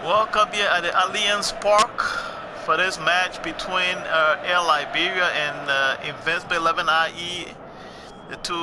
Welcome here at the Alliance Park for this match between LIBERIA and Invincible 11 IE, the two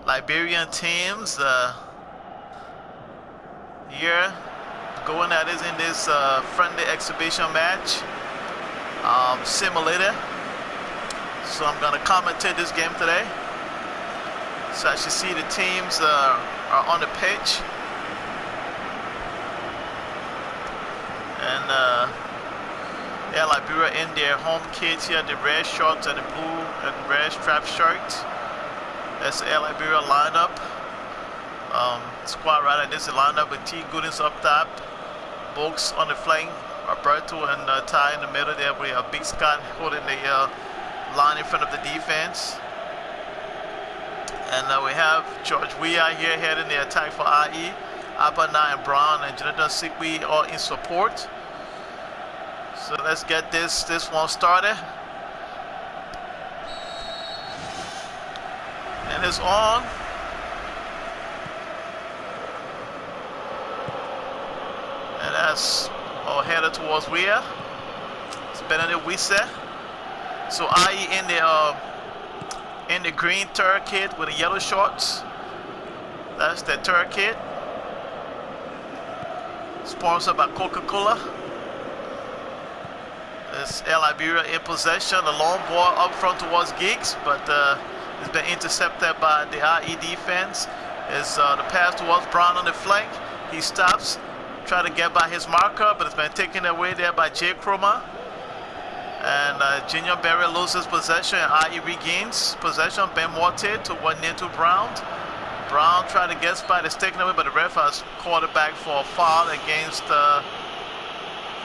Liberian teams here going at it in this friendly exhibition match simulator. So I'm going to commentate this game today. So as you see, the teams are on the pitch. And LIBERIA in their home kits here, the red shorts and the blue and red strap shirts. That's the LIBERIA lineup. Squad right, this is the lineup with T. Goodings up top, Boaks on the flank, Alberto and Ty in the middle there. We have Big Scott holding the line in front of the defense. And we have George Weah here heading the attack for IE. Abana and Brown and Jonathan Sikwe all in support. So let's get this one started. And it's on. And that's all headed towards Weah. It's Benedict Wisse. So IE in the green third kit with the yellow shorts. That's the third kit. Sponsored by Coca-Cola. It's LIBERIA in possession. The long ball up front towards Giggs, but it's been intercepted by the IE defense. It's the pass towards Brown on the flank. He stops, try to get by his marker, but it's been taken away there by Jay Chroma. And Junior Berry loses possession, and IE regains possession. Ben Morte to one into Brown. Brown tried to get by, it's taken away, but the ref has called it back for a foul against,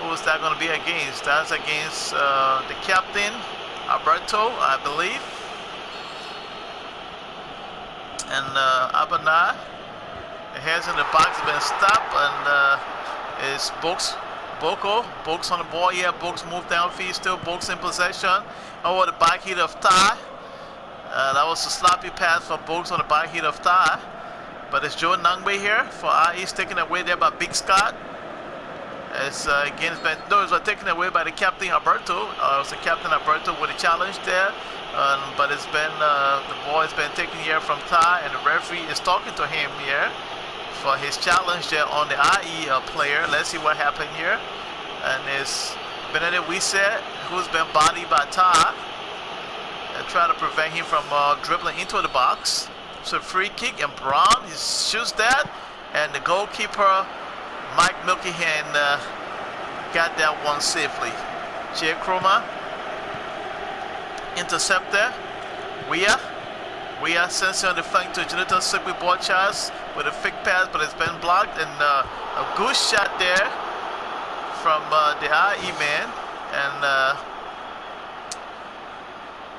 who was that going to be against? That's against the captain, Alberto, I believe. And Abana, the hands in the box have been stopped, and it's Boaks on the ball. Yeah, Boaks moved downfield, still Boaks in possession. Over the back heel of Ty. That was a sloppy pass for Boaks on the back heel of Ty. But it's Joe Nangwe here for IE, taken away there by Big Scott. It's again, it was taken away by the captain Alberto. It was the captain Alberto with a challenge there. But it's been, the ball has been taken here from Ty, and the referee is talking to him here for his challenge there on the IE player. Let's see what happened here. And it's Benedict Wisse, who's been bodied by Ty. And try to prevent him from dribbling into the box. So free kick, and Brown, he shoots that, and the goalkeeper Mike Milkyhan got that one safely. Jay Chroma interceptor. Weah sends it on the flank to Jonathan Sikwe, ball chance with a fake pass, but it's been blocked, and a good shot there from the IE man. And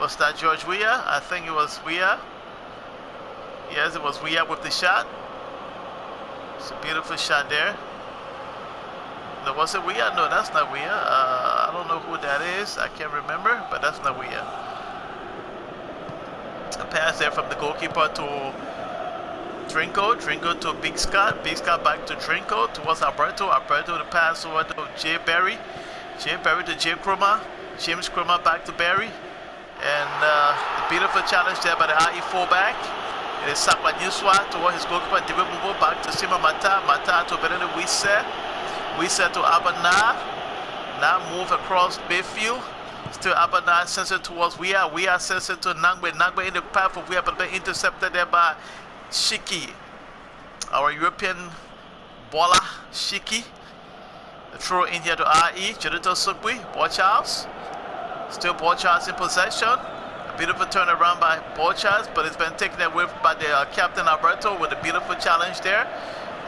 was that George Weah? I think it was Weah. Yes, it was Weah with the shot. It's a beautiful shot there. No, was it Weah? No, that's not Weah. I don't know who that is. I can't remember, but that's not Weah. A pass there from the goalkeeper to Drinko to Big Scott. Big Scott back to Drinko towards Alberto. Alberto the pass over to Jay Berry. Jay Berry to Jay Chroma. James Chroma back to Berry. And a beautiful challenge there by the IE fullback. It is Sakwa Newswa toward his goalkeeper, David Mubo, back to Sima Mata. Mata to Benedict Wisse. Wisse to Abana. Now move across Bayfield. Still Abana sends it towards Weah. Weah sends it to Nangwe. Nangwe in the path of Weah, but been intercepted there by Shiki. Our European baller, Shiki. The throw in here to IE. Jonathan Sikwe, ball Charles. Still ball Charles in possession. A beautiful turnaround by ball Charles, but it's been taken away by the captain Alberto with a beautiful challenge there.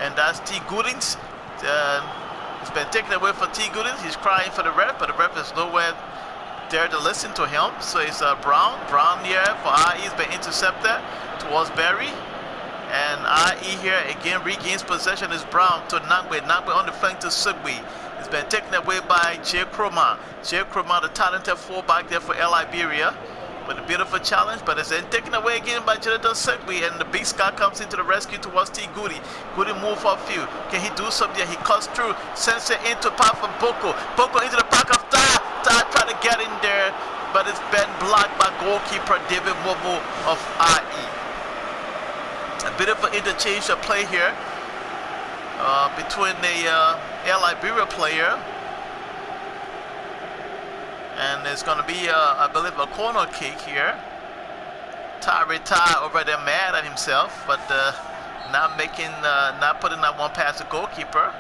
And that's T. Goodings. It's been taken away from T. Goodings. He's crying for the ref, but the ref is nowhere there to listen to him. So it's Brown. Brown here for IE has been intercepted towards Berry. And IE here again regains possession. Is Brown to Nangwe. Nangwe on the flank to Sikwe. It's been taken away by Jay Chroma. Jay Chroma, the talented fullback there for LIBERIA. with a beautiful challenge, but it's then taken away again by Jonathan Sigby, and the big Scott comes into the rescue towards T. Goody. Goody move for a few. Can he do something? He cuts through, sends it into path for Boko. Boko into the back of Ta. Ta trying to get in there, but it's been blocked by goalkeeper David Mobo of IE. A bit of an interchange of play here between the LIBERIA player, and it's going to be, I believe, a corner kick here. Ty over there mad at himself, but not putting that one past the goalkeeper.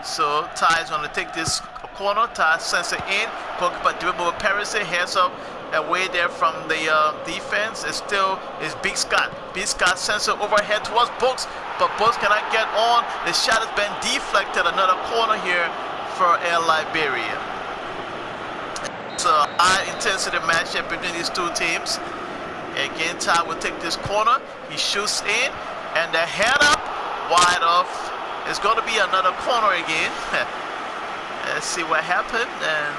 So Ty is going to take this corner. Ty sends it in. Goalkeeper dribble with Paris, hands up away there from the defense. It's Big Scott. Big Scott sends it overhead towards Books, but Books cannot get on. The shot has been deflected. Another corner here for LIBERIA. It's a high intensity matchup between these two teams. Again, Ty will take this corner. He shoots in, and the head up, wide off. It's going to be another corner again. Let's see what happened. And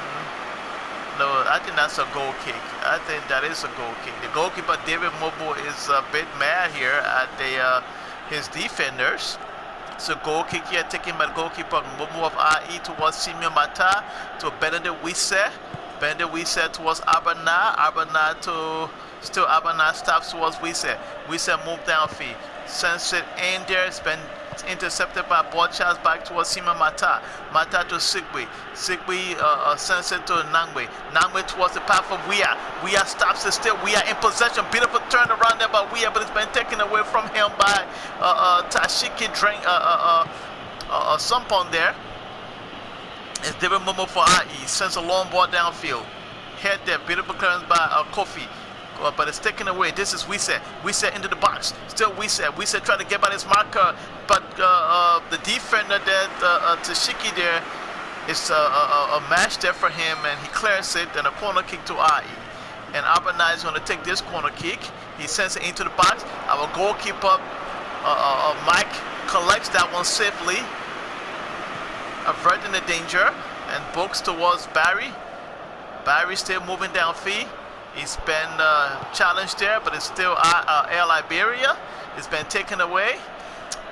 no, I think that's a goal kick. I think that is a goal kick. The goalkeeper David Mobo is a bit mad here at his defenders. So goal kick here taken by the goalkeeper Mobo of IE towards Simeon Mata to Benedict Wisse. Benedict Wisse towards Abana. Abana to still Abana stops towards Wisse. Wisse moved downfield. Sends it in there. It's been intercepted by Borchas back towards Sima Mata. Mata to Sigby. Sigby sends it to Nangwe. Nangwe towards the path of Wia. Wia stops it still. Wia in possession. Beautiful turn around there by Wia, but it's been taken away from him by Tashiki Sumpon there. It's David Momo for IE. Sends a long ball downfield. Head there. Beautiful clearance by Kofi. But it's taken away. This is Wisse. Wisse into the box. Still Wisse. Wisse trying to get by this marker, but the defender there, Tashiki there, is a match there for him, and he clears it, and a corner kick to IE. And Abana is going to take this corner kick. He sends it into the box. Our goalkeeper, Mike, collects that one safely, averting the danger, and books towards Barry. Barry still moving downfield. He's been challenged there, but it's still LIBERIA. It's been taken away.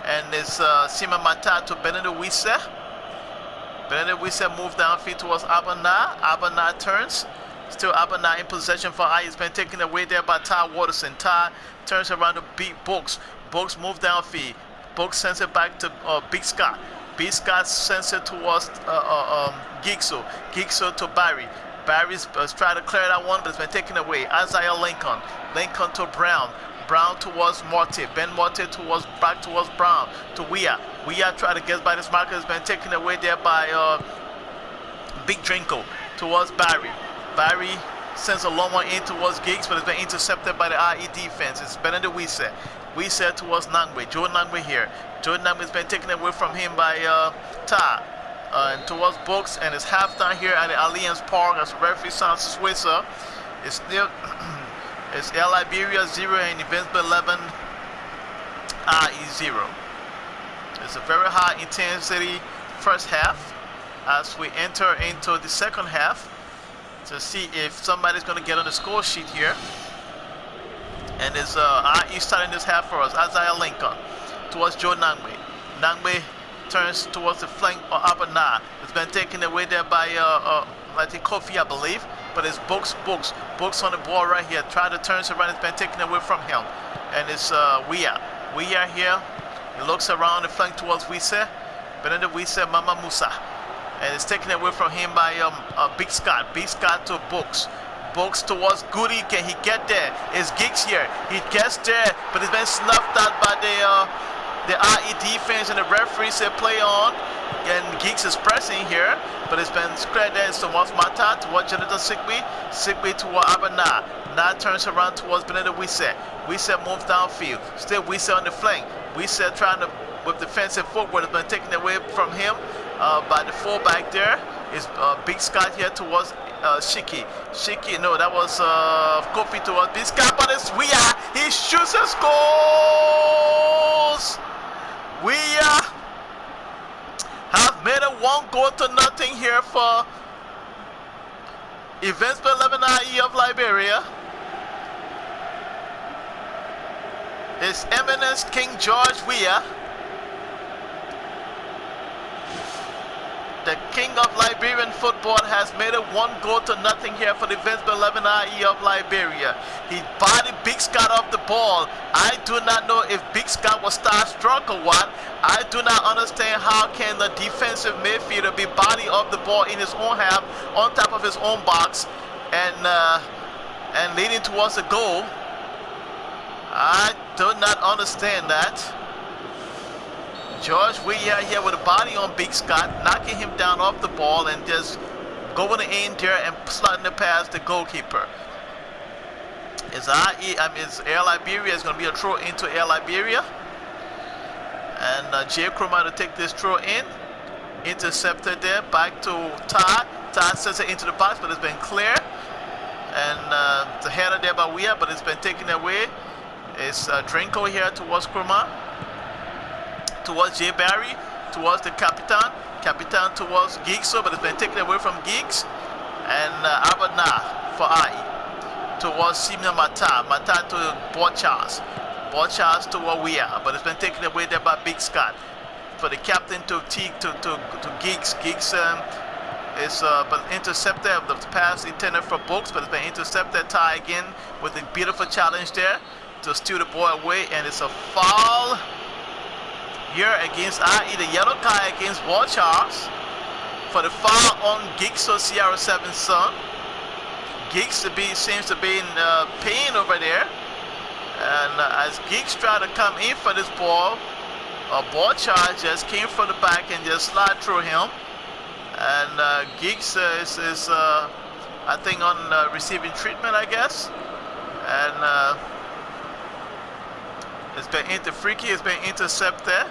And it's Sima Mata to Benedict Wisse. Benedict Wisse moved downfield towards Abana. Abana turns. Still Abana in possession for IE. It's been taken away there by Ty Watterson. Ty turns around to beat Books. Books move downfield. Books sends it back to Big Scott. Big Scott sends it towards Gigso. Gigso to Barry. Barry's trying to clear that one, but it's been taken away. Isaiah Lincoln. Lincoln to Brown. Brown towards Morte. Ben Morte back towards Brown. To Wia. Wia trying to get by this marker. It's been taken away there by Big Drinko towards Barry. Barry sends a long one in towards Giggs, but it's been intercepted by the IE defense. It's Benedict Wisse. Wisse towards Nangwe. Joe Nangwe here. Joe Nangwe has been taken away from him by Ta. And towards Books, and it's halftime here at the Allianz Park as referee sounds Switzer. It's still it's LIBERIA 0 and Invincible 11, IE 0. It's a very high intensity first half as we enter into the second half to see if somebody's going to get on the score sheet here. And it's IE starting this half for us. Isaiah Lincoln towards Joe Nangwe. Nangwe turns towards the flank of Abana. It's been taken away there by I think Kofi, I believe, but it's Books on the ball right here. Try to turn around. It's been taken away from him, and it's Wia here. He looks around the flank towards Wisse, Benedict Wisse, Mama Musa, and it's taken away from him by Big Scott to Books towards Goody. Can he get there? It's Giggs here. He gets there, but he's been snuffed out by the IE defense, and the referee said play on, and Giggs is pressing here, but it's been squared there. It's towards Mata, towards Jonathan Sigby towards Abana. Now turns around towards Benedict Wisse. Wisse moves downfield. Still Wisse on the flank. Wisse trying to, with defensive footwork, has been taken away from him by the fullback there. Is Big Scott here towards Shiki. No, that was Kofi towards Big Scott, but it's Wia. He shoots and scores! We have made it 1-0 here for Invincible 11 IE of LIBERIA. His Eminence King George Weah, the king of Liberian football, has made it 1-0 here for the Invincible 11 IE of Liberia. He bodied Big Scott off the ball. I do not know if Big Scott was starstruck or what. I do not understand how can the defensive midfielder be body off the ball in his own half, on top of his own box, and leading towards the goal. I do not understand that. George Weah here with a body on Big Scott, knocking him down off the ball and just going in there and slotting it past the goalkeeper. It's Air Liberia is going to be a throw into Air Liberia. And Jay Krumah to take this throw in. Intercepted there, back to Ty. Ty sends it into the box, but it's been clear. And the header there by Weah, but it's been taken away. It's Drinko here towards Krumah. Towards Jay Barry, towards the Capitan. Capitan towards Giggs, but it's been taken away from Giggs. And Abadna for I. Towards Simon Mata. Mata to Borchas. Borchas to Weah, but it's been taken away there by Big Scott. For the captain to Giggs. Giggs is but intercepted of the pass intended for Books, but it's been intercepted. Tie again with a beautiful challenge there to steal the ball away, and it's a foul here against IE, the yellow card against Borchas for the foul on Giggs or CR7's son. Giggs seems to be in pain over there. And as Giggs tried to come in for this ball, Borchas just came from the back and just slid through him. And Giggs is I think, on receiving treatment, I guess. And it's been freaky. It's been intercepted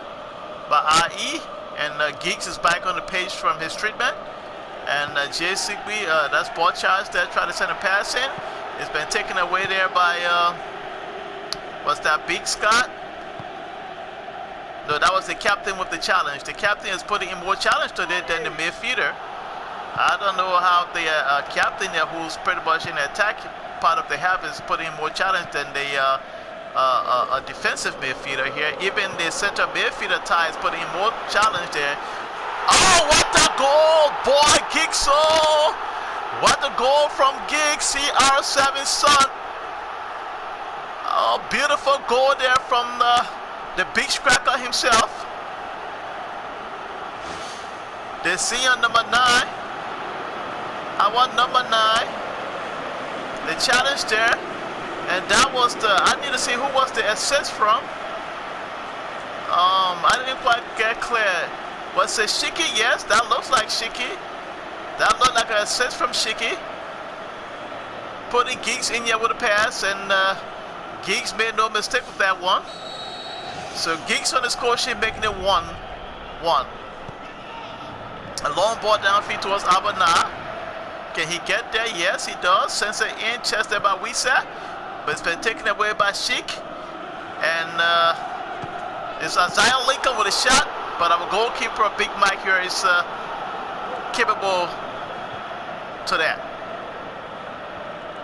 by IE. And Giggs is back on the page from his treatment. And Jay Sigby, that's Borchas there, trying to send a pass in. It's been taken away there by... was that Big Scott? No, that was the captain with the challenge. The captain is putting in more challenge to it than the midfielder. I don't know how the captain there, who's pretty much in the attack part of the half, is putting in more challenge than the defensive midfielder here. Even the center midfielder Ty is putting in more challenge there. Oh, what a goal! Boy, Giggs! Oh, what a goal from Giggs, CR7's son. Oh, beautiful goal there from the big scracker himself. The senior number 9. I want number 9. The challenge there. And that was I need to see who was the assist from. I didn't quite get clear. Was it Shiki? Yes, that looks like Shiki. That looked like an assist from Shiki. Putting Giggs in here with a pass, and Giggs made no mistake with that one. So Giggs on the score sheet making it 1-1. A long ball downfield towards Abana. Can he get there? Yes, he does. Sends it in, chested by Wisa, but it's been taken away by Sheik. And it's Zion Lincoln with a shot, but our goalkeeper, Big Mike here, is capable to that.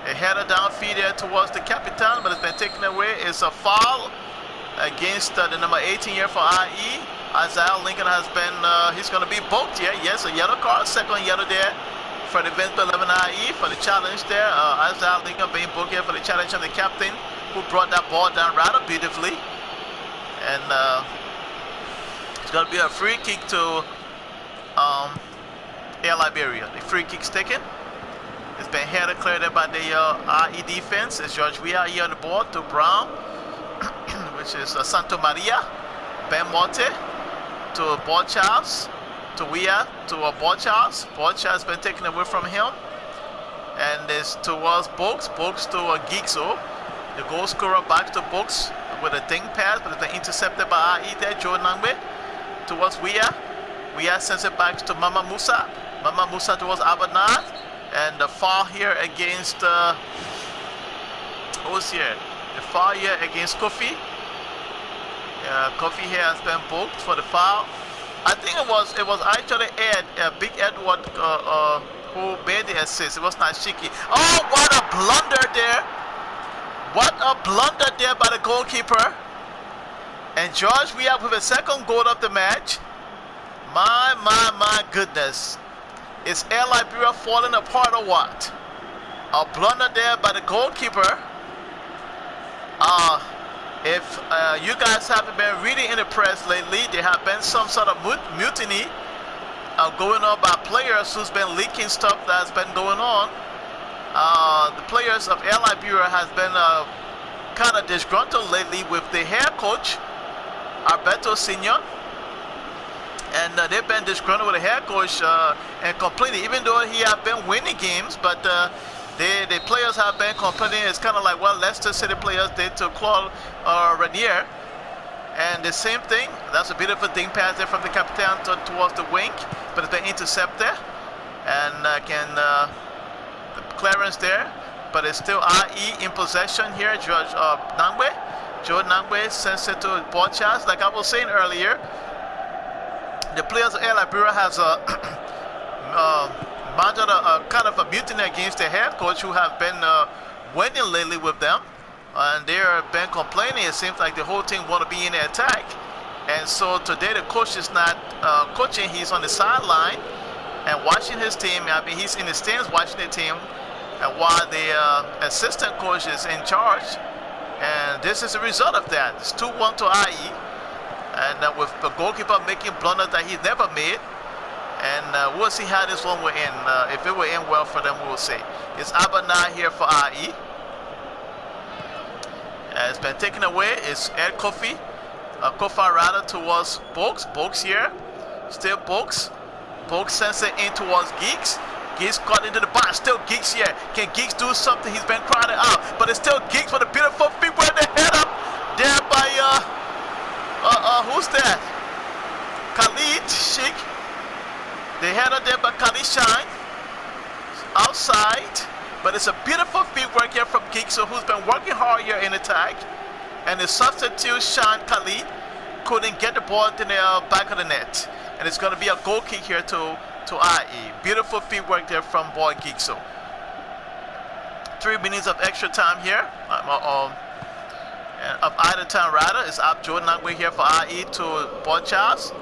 A header downfield there towards the Capitan, but it's been taken away. It's a foul against the number 18 here for IE. Isaiah Lincoln has been, he's going to be booked here. Yes, a yellow card, second yellow there for the Invincible 11 IE for the challenge there. Isaiah Lincoln being booked here for the challenge of the captain, who brought that ball down rather beautifully. And it's going to be a free kick to Air Liberia. The free kick's taken. It's been headed cleared by the IE defense. It's George Weah here on the board to Brown, which is Santo Maria. Ben Monte to Borchas, to Weah, to Borchas. Borchas has been taken away from him. And it's towards Books. Books to Gigso. The goal scorer back to Books with a ding pass, but it's been intercepted by IE there. Joe Nangwe towards Weah. Weah sends it back to Mama Musa. Mama Musa towards Abana. And the foul here against who's here? The foul here against Kofi. Kofi here has been booked for the foul. I think it was actually Big Edward who made the assist. It was not Shiki. Oh, what a blunder there! What a blunder there by the goalkeeper. And George, we have with a second goal of the match. My goodness. Is Air Liberia falling apart or what? A blunder there by the goalkeeper. If you guys haven't been reading in the press lately, there have been some sort of mutiny going on by players who's been leaking stuff that's been going on. The players of Air Liberia has been kind of disgruntled lately with the head coach, Alberto Senior. And they've been disgruntled with the head coach and complaining, even though he have been winning games, but the players have been complaining. It's kind of like what Leicester City players did to Claude Ranier. And the same thing, that's a beautiful thing pass there from the captain towards the wing, but it's been intercepted. And the clearance there, but it's still IE in possession here. Joe Nangwe sends it to Borchas. Like I was saying earlier, the players of Air Liberia has mounted a kind of a mutiny against the head coach, who have been winning lately with them, and they're been complaining. It seems like the whole team want to be in the attack, and so today the coach is not coaching. He's on the sideline and watching his team. I mean, he's in the stands watching the team, and while the assistant coach is in charge. And this is the result of that. It's 2-1 to IE. And with the goalkeeper making blunders that he never made. And we'll see how this one will end. If it will end well for them, we'll see. It's Abana here for IE. It's been taken away. It's Ed Kofi. Kofa rather towards Boaks. Boaks here. Still Boaks. Boaks sends it in towards Geeks. Geeks got into the box. Still Geeks here. Can Geeks do something? He's been crowded out. But it's still Geeks with a beautiful feet where the head up there by who's that? Khalid Sheikh. The header there by Khalid Shine. Outside. But it's a beautiful feet work here from Geeks, who's been working hard here in attack. And the substitute Shine Khalid couldn't get the ball in the back of the net. And it's going to be a goal kick here to IE. Beautiful feet work there from Boy Geekso. 3 minutes of extra time here. Of either time rather. It's up Joe Nangwe here for IE to Borchas.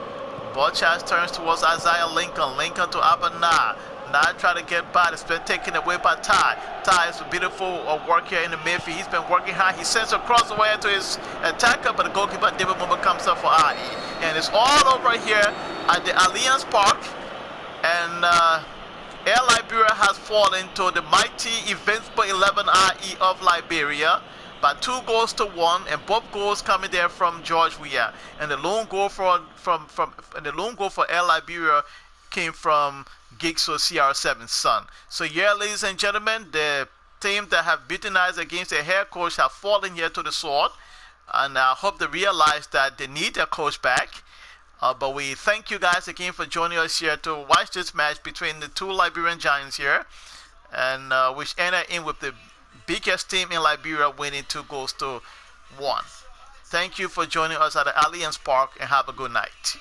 Borchas turns towards Isaiah Lincoln. Lincoln to Abana. Now trying to get by. It's been taken away by Ty. Ty is a beautiful work here in the midfield. He's been working hard. He sends across the way to his attacker, but the goalkeeper David Mumba comes up for IE. And it's all over here at the Alliance Park. And Air Liberia has fallen to the mighty Invincible 11 IE of Liberia by 2-1, and both goals coming there from George Weah. And the lone goal for Air Liberia came from Gigso CR7's son. So yeah, ladies and gentlemen, the team that have beaten us against their head coach have fallen here to the sword, and I hope they realize that they need their coach back. But we thank you guys again for joining us here to watch this match between the two Liberian Giants here, and which ended in with the biggest team in Liberia winning 2-1. Thank you for joining us at the Alliance Park, and have a good night.